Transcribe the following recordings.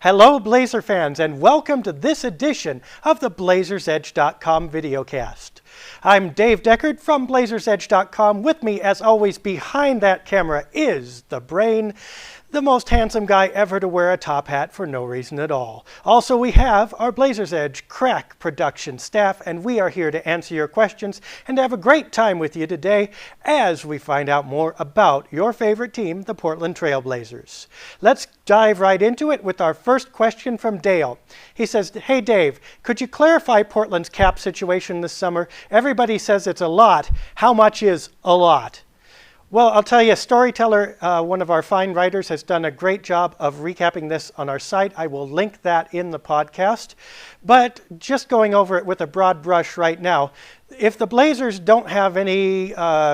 Hello Blazer fans, and welcome to this edition of the Blazersedge.com VideoCast. I'm Dave Deckard from Blazersedge.com. With me, as always, behind that camera is the brain, the most handsome guy ever to wear a top hat for no reason at all. Also, we have our Blazersedge crack production staff, and we are here to answer your questions and have a great time with you today as we find out more about your favorite team, the Portland Trail Blazers. Let's dive right into it with our first question from Dale. He says, "Hey Dave, could you clarify Portland's cap situation this summer? Everybody says it's a lot. How much is a lot?" Well, I'll tell you, Storyteller, one of our fine writers, has done a great job of recapping this on our site. I will link that in the podcast. But just going over it with a broad brush right now, if the Blazers don't have any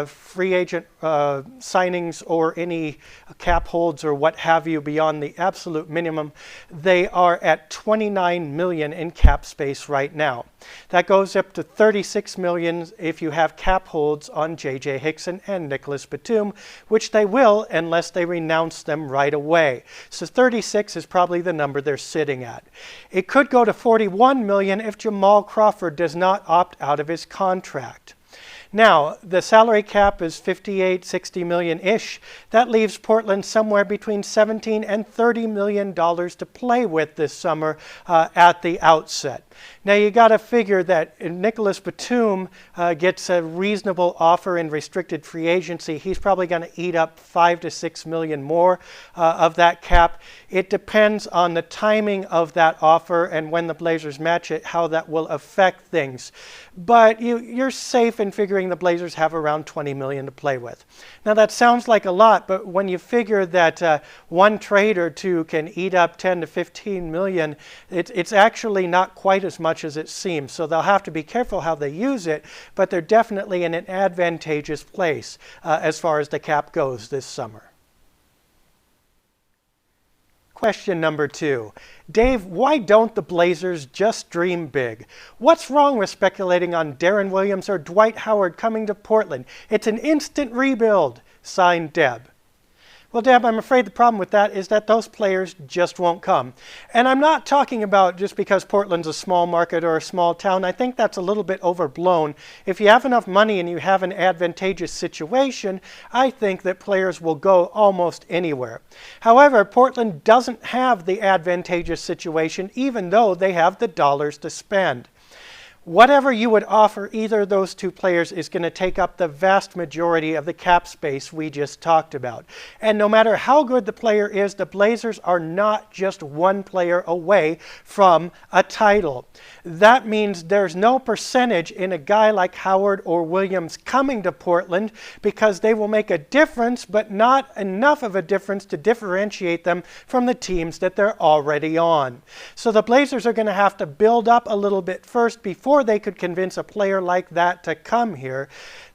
free agent signings or any cap holds or what have you beyond the absolute minimum, they are at $29 million in cap space right now. That goes up to $36 million if you have cap holds on J.J. Hickson and Nicholas Batum, which they will unless they renounce them right away. So 36 is probably the number they're sitting at. It could go to $41 million if Jamal Crawford does not opt out of his contract. Now, the salary cap is $58-60 million-ish. That leaves Portland somewhere between $17 and $30 million to play with this summer at the outset. Now, you got to figure that Nicholas Batum gets a reasonable offer in restricted free agency. He's probably going to eat up $5 to $6 million more of that cap. It depends on the timing of that offer and when the Blazers match it, how that will affect things. But you're safe in figuring the Blazers have around $20 million to play with. Now, that sounds like a lot, but when you figure that one trade or two can eat up $10 to $15 million, it's actually not quite as much as it seems. So they'll have to be careful how they use it, but they're definitely in an advantageous place as far as the cap goes this summer. Question number 2. Dave, why don't the Blazers just dream big? What's wrong with speculating on Deron Williams or Dwight Howard coming to Portland? It's an instant rebuild. Signed, Deb. Well, Deb, I'm afraid the problem with that is that those players just won't come. And I'm not talking about just because Portland's a small market or a small town. I think that's a little bit overblown. If you have enough money and you have an advantageous situation, I think that players will go almost anywhere. However, Portland doesn't have the advantageous situation, even though they have the dollars to spend. Whatever you would offer either of those two players is going to take up the vast majority of the cap space we just talked about. And no matter how good the player is, the Blazers are not just one player away from a title. That means there's no percentage in a guy like Howard or Williams coming to Portland because they will make a difference, but not enough of a difference to differentiate them from the teams that they're already on. So the Blazers are going to have to build up a little bit first before they could convince a player like that to come here.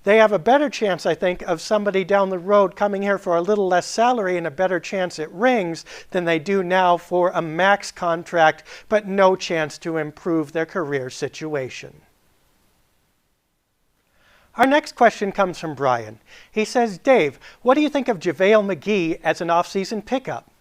They have a better chance, I think, of somebody down the road coming here for a little less salary and a better chance at rings than they do now for a max contract, but no chance to improve their career situation. Our next question comes from Brian. He says, Dave, what do you think of JaVale McGee as an off-season pickup?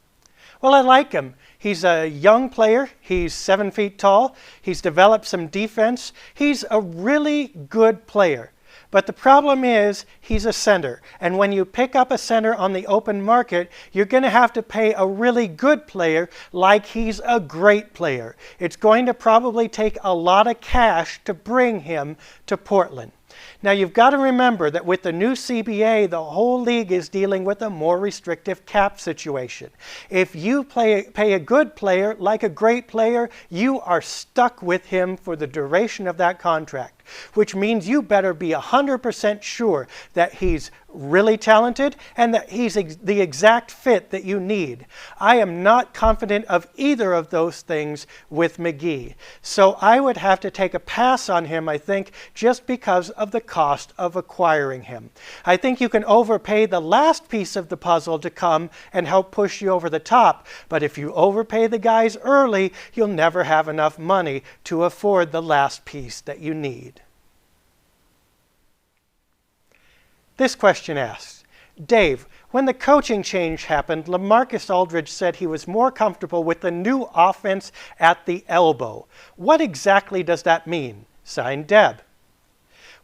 Well, I like him. He's a young player. He's 7 feet tall. He's developed some defense. He's a really good player. But the problem is he's a center. And when you pick up a center on the open market, you're going to have to pay a really good player like he's a great player. It's going to probably take a lot of cash to bring him to Portland. Now, you've got to remember that with the new CBA, the whole league is dealing with a more restrictive cap situation. If you pay a good player like a great player, you are stuck with him for the duration of that contract, which means you better be 100% sure that he's really talented and that he's the exact fit that you need. I am not confident of either of those things with McGee. So I would have to take a pass on him, I think, just because of the cost of acquiring him. I think you can overpay the last piece of the puzzle to come and help push you over the top, but if you overpay the guys early, you'll never have enough money to afford the last piece that you need. This question asks, Dave, when the coaching change happened, LaMarcus Aldridge said he was more comfortable with the new offense at the elbow. What exactly does that mean? Signed, Deb.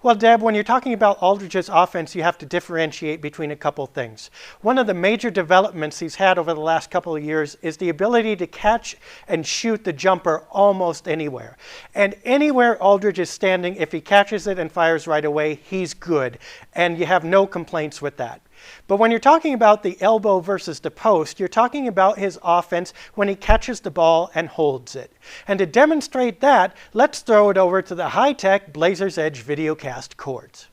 Well, Deb, when you're talking about Aldridge's offense, you have to differentiate between a couple things. One of the major developments he's had over the last couple of years is the ability to catch and shoot the jumper almost anywhere. And anywhere Aldridge is standing, if he catches it and fires right away, he's good. And you have no complaints with that. But when you're talking about the elbow versus the post, you're talking about his offense when he catches the ball and holds it. And to demonstrate that, let's throw it over to the high-tech Blazersedge VideoCast court.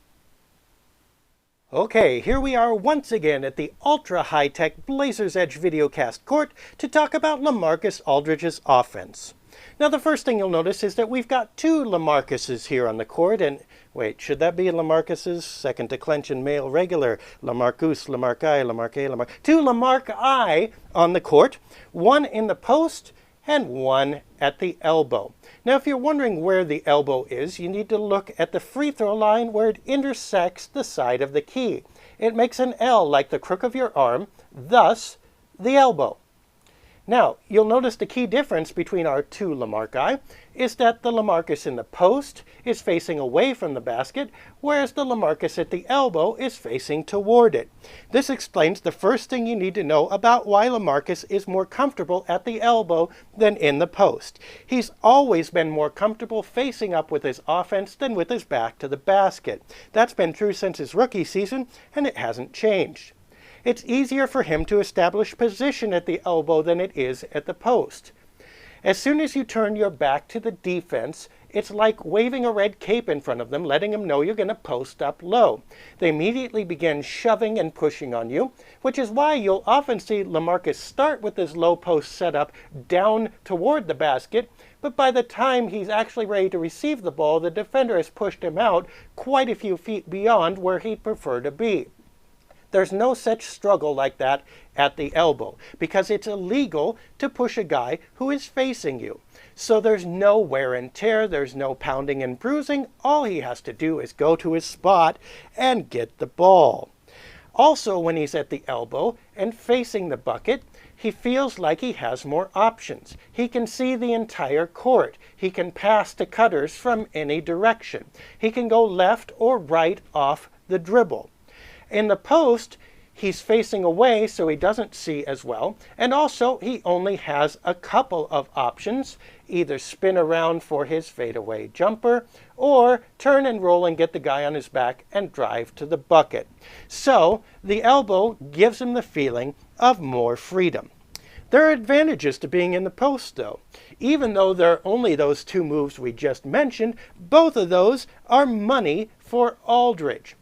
Okay, here we are once again at the ultra-high-tech Blazersedge VideoCast court to talk about LaMarcus Aldridge's offense. Now, the first thing you'll notice is that we've got two LaMarcuses here on the court, and wait, should that be LaMarcuses? Second declension male regular. LaMarcus, LaMarcai, LaMarque, Lamar. Two LaMarcai on the court, one in the post and one at the elbow. Now, if you're wondering where the elbow is, you need to look at the free throw line where it intersects the side of the key. It makes an L like the crook of your arm, thus the elbow. Now, you'll notice the key difference between our two LaMarcai is that the LaMarcus in the post is facing away from the basket, whereas the LaMarcus at the elbow is facing toward it. This explains the first thing you need to know about why LaMarcus is more comfortable at the elbow than in the post. He's always been more comfortable facing up with his offense than with his back to the basket. That's been true since his rookie season, and it hasn't changed. It's easier for him to establish position at the elbow than it is at the post. As soon as you turn your back to the defense, it's like waving a red cape in front of them, letting them know you're going to post up low. They immediately begin shoving and pushing on you, which is why you'll often see LaMarcus start with his low post setup down toward the basket, but by the time he's actually ready to receive the ball, the defender has pushed him out quite a few feet beyond where he'd prefer to be. There's no such struggle like that at the elbow because it's illegal to push a guy who is facing you. So there's no wear and tear, there's no pounding and bruising. All he has to do is go to his spot and get the ball. Also, when he's at the elbow and facing the bucket, he feels like he has more options. He can see the entire court. He can pass to cutters from any direction. He can go left or right off the dribble. In the post, he's facing away so he doesn't see as well, and also he only has a couple of options, either spin around for his fadeaway jumper or turn and roll and get the guy on his back and drive to the bucket. So the elbow gives him the feeling of more freedom. There are advantages to being in the post, though. Even though there are only those two moves we just mentioned, both of those are money for Aldridge.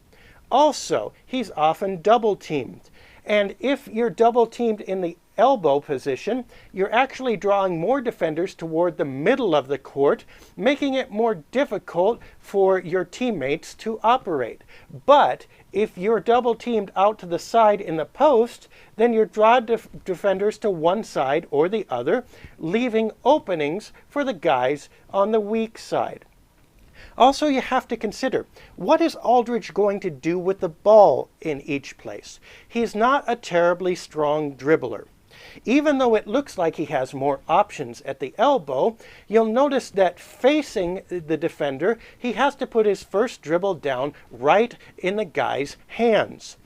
Also, he's often double-teamed. And if you're double-teamed in the elbow position, you're actually drawing more defenders toward the middle of the court, making it more difficult for your teammates to operate. But if you're double-teamed out to the side in the post, then you draw defenders to one side or the other, leaving openings for the guys on the weak side. Also, you have to consider, what is Aldridge going to do with the ball in each place? He's not a terribly strong dribbler. Even though it looks like he has more options at the elbow, you'll notice that facing the defender, he has to put his first dribble down right in the guy's hands.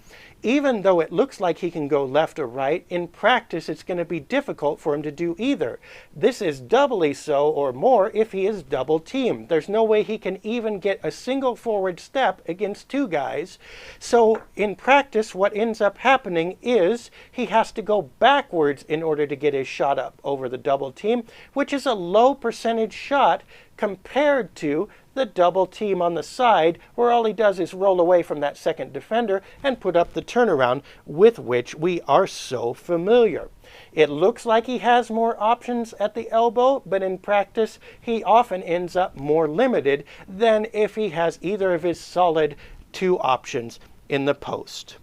Even though it looks like he can go left or right, in practice it's going to be difficult for him to do either. This is doubly so or more if he is double teamed. There's no way he can even get a single forward step against two guys. So in practice what ends up happening is he has to go backwards in order to get his shot up over the double team, which is a low percentage shot compared to the double team on the side, where all he does is roll away from that second defender and put up the turnaround with which we are so familiar. It looks like he has more options at the elbow, but in practice he often ends up more limited than if he has either of his solid two options in the post.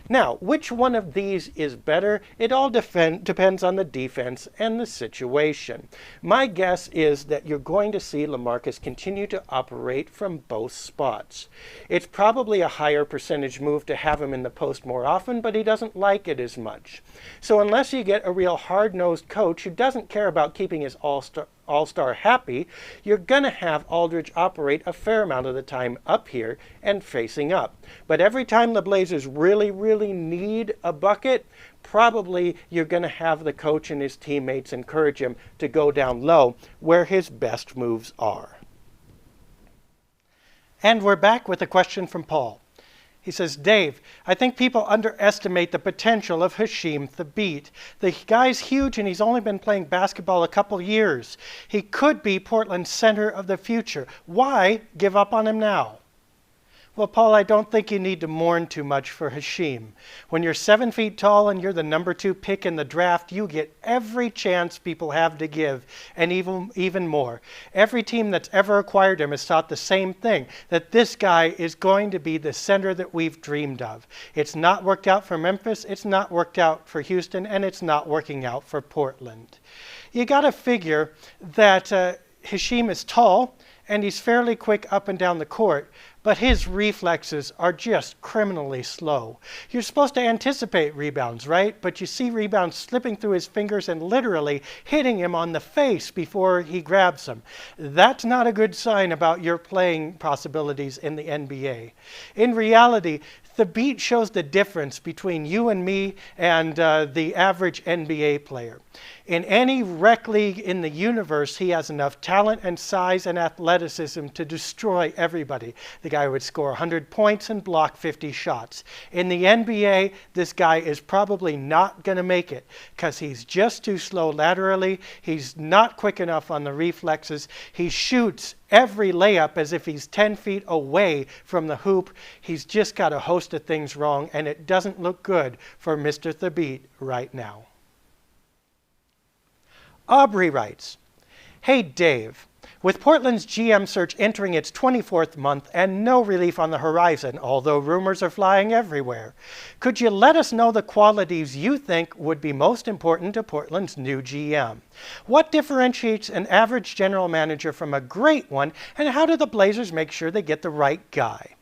Now, which one of these is better? It all depends on the defense and the situation. My guess is that you're going to see LaMarcus continue to operate from both spots. It's probably a higher percentage move to have him in the post more often, but he doesn't like it as much. So unless you get a real hard-nosed coach who doesn't care about keeping his all-star happy, you're going to have Aldridge operate a fair amount of the time up here and facing up. But every time the Blazers really need a bucket, probably you're going to have the coach and his teammates encourage him to go down low where his best moves are. And we're back with a question from Paul. He says, Dave, I think people underestimate the potential of Hasheem Thabeet. The guy's huge and he's only been playing basketball a couple years. He could be Portland's center of the future. Why give up on him now? Well, Paul, I don't think you need to mourn too much for Hasheem. When you're 7 feet tall and you're the number 2 pick in the draft, you get every chance people have to give, and even more. Every team that's ever acquired him has thought the same thing, that this guy is going to be the center that we've dreamed of. It's not worked out for Memphis, it's not worked out for Houston, and it's not working out for Portland. You got to figure that Hasheem is tall, and he's fairly quick up and down the court, but his reflexes are just criminally slow. You're supposed to anticipate rebounds, right? But you see rebounds slipping through his fingers and literally hitting him on the face before he grabs them. That's not a good sign about your playing possibilities in the NBA. In reality, Thabeet shows the difference between you and me and the average NBA player. In any rec league in the universe, he has enough talent and size and athleticism to destroy everybody. The guy would score 100 points and block 50 shots. In the NBA, this guy is probably not going to make it because he's just too slow laterally. He's not quick enough on the reflexes. He shoots every layup as if he's 10 feet away from the hoop. He's just got a host of things wrong, and it doesn't look good for Mr. Thabeet right now. Aubrey writes, Hey Dave, with Portland's GM search entering its 24th month and no relief on the horizon, although rumors are flying everywhere, could you let us know the qualities you think would be most important to Portland's new GM? What differentiates an average general manager from a great one, and how do the Blazers make sure they get the right guy?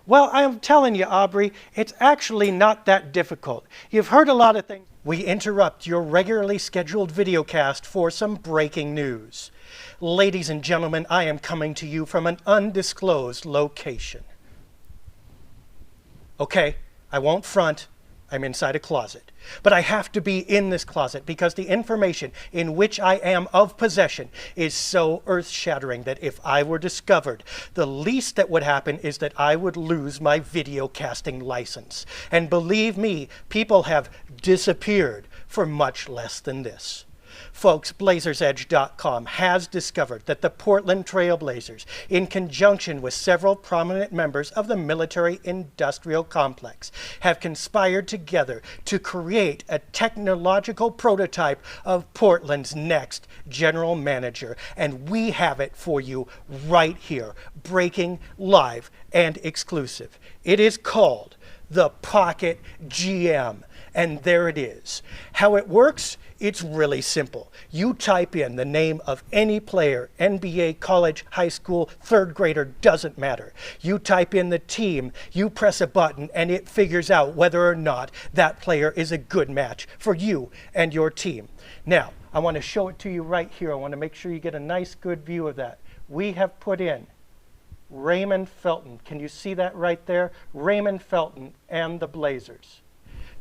Well, I'm telling you, Aubrey, it's actually not that difficult. You've heard a lot of things. We interrupt your regularly scheduled videocast for some breaking news. Ladies and gentlemen, I am coming to you from an undisclosed location. Okay, I won't front. I'm inside a closet. But I have to be in this closet because the information in which I am of possession is so earth-shattering that if I were discovered, the least that would happen is that I would lose my videocasting license. And believe me, people have disappeared for much less than this. Folks, Blazersedge.com has discovered that the Portland Trail Blazers, in conjunction with several prominent members of the military-industrial complex, have conspired together to create a technological prototype of Portland's next general manager. And we have it for you right here, breaking, live, and exclusive. It is called the Pocket GM. And there it is. How it works? It's really simple. You type in the name of any player, NBA, college, high school, third grader, doesn't matter. You type in the team, you press a button, and it figures out whether or not that player is a good match for you and your team. Now, I want to show it to you right here. I want to make sure you get a nice, good view of that. We have put in Raymond Felton. Can you see that right there? Raymond Felton and the Blazers.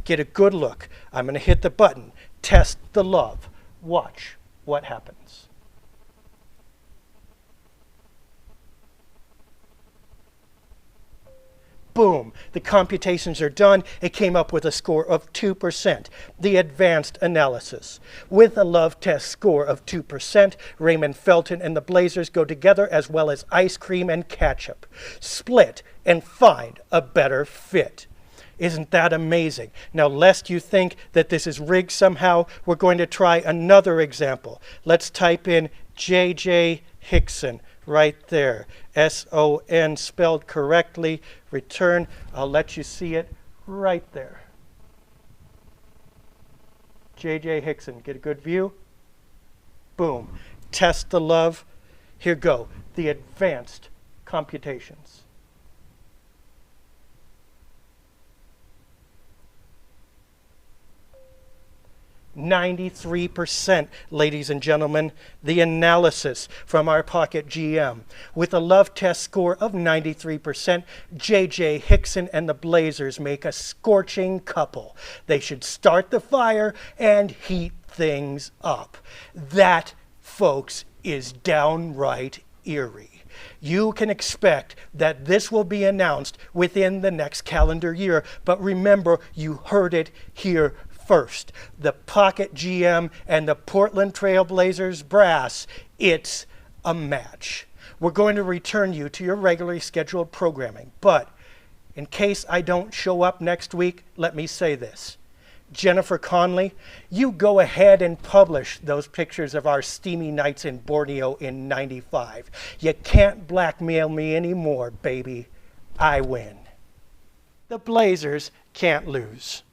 Get a good look. I'm going to hit the button. Test the love. Watch what happens. Boom. The computations are done. It came up with a score of 2%. The advanced analysis. With a love test score of 2%, Raymond Felton and the Blazers go together as well as ice cream and ketchup. Split and find a better fit. Isn't that amazing? Now, lest you think that this is rigged somehow, we're going to try another example. Let's type in J.J. Hickson right there. S-O-N spelled correctly. Return. I'll let you see it right there. J.J. Hickson, get a good view. Boom. Test the love. Here go. The advanced computations. "93%, ladies and gentlemen, the analysis from our Pocket GM. With a love test score of 93%, J.J. Hickson and the Blazers make a scorching couple. They should start the fire and heat things up. That, folks, is downright eerie. You can expect that this will be announced within the next calendar year, but remember, you heard it here first. The Pocket GM and the Portland Trail Blazers brass, it's a match. We're going to return you to your regularly scheduled programming, but in case I don't show up next week, let me say this. Jennifer Conley, you go ahead and publish those pictures of our steamy nights in Borneo in '95. You can't blackmail me anymore, baby. I win. The Blazers can't lose.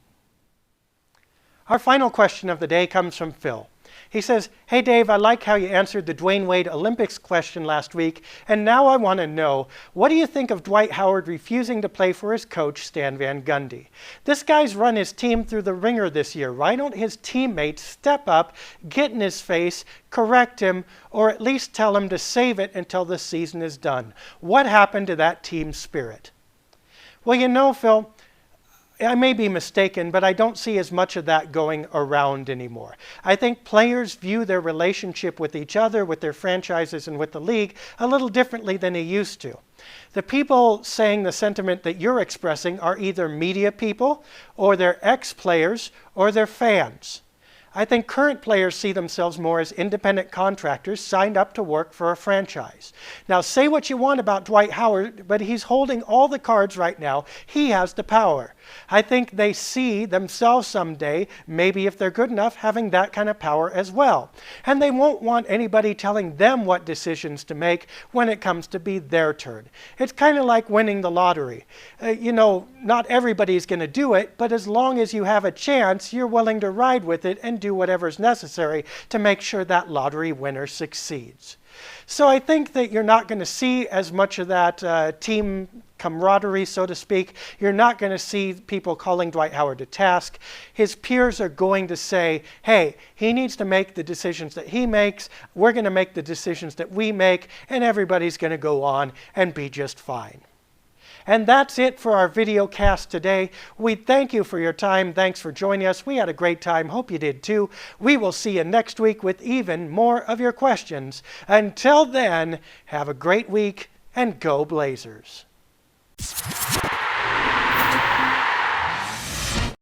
Our final question of the day comes from Phil. He says, "Hey Dave, I like how you answered the Dwayne Wade Olympics question last week, and now I want to know, what do you think of Dwight Howard refusing to play for his coach, Stan Van Gundy? This guy's run his team through the ringer this year. Why don't his teammates step up, get in his face, correct him, or at least tell him to save it until the season is done? What happened to that team spirit?" Well, you know, Phil, I may be mistaken, but I don't see as much of that going around anymore. I think players view their relationship with each other, with their franchises, and with the league a little differently than they used to. The people saying the sentiment that you're expressing are either media people, or they're ex-players, or they're fans. I think current players see themselves more as independent contractors signed up to work for a franchise. Now, say what you want about Dwight Howard, but he's holding all the cards right now. He has the power. I think they see themselves someday, maybe if they're good enough, having that kind of power as well. And they won't want anybody telling them what decisions to make when it comes to be their turn. It's kind of like winning the lottery. You know, not everybody's going to do it, but as long as you have a chance, you're willing to ride with it and do whatever's necessary to make sure that lottery winner succeeds. So I think that you're not going to see as much of that team camaraderie, so to speak. You're not going to see people calling Dwight Howard to task. His peers are going to say, hey, he needs to make the decisions that he makes. We're going to make the decisions that we make, and everybody's going to go on and be just fine. And that's it for our video cast today. We thank you for your time. Thanks for joining us. We had a great time. Hope you did too. We will see you next week with even more of your questions. Until then, have a great week and go Blazers.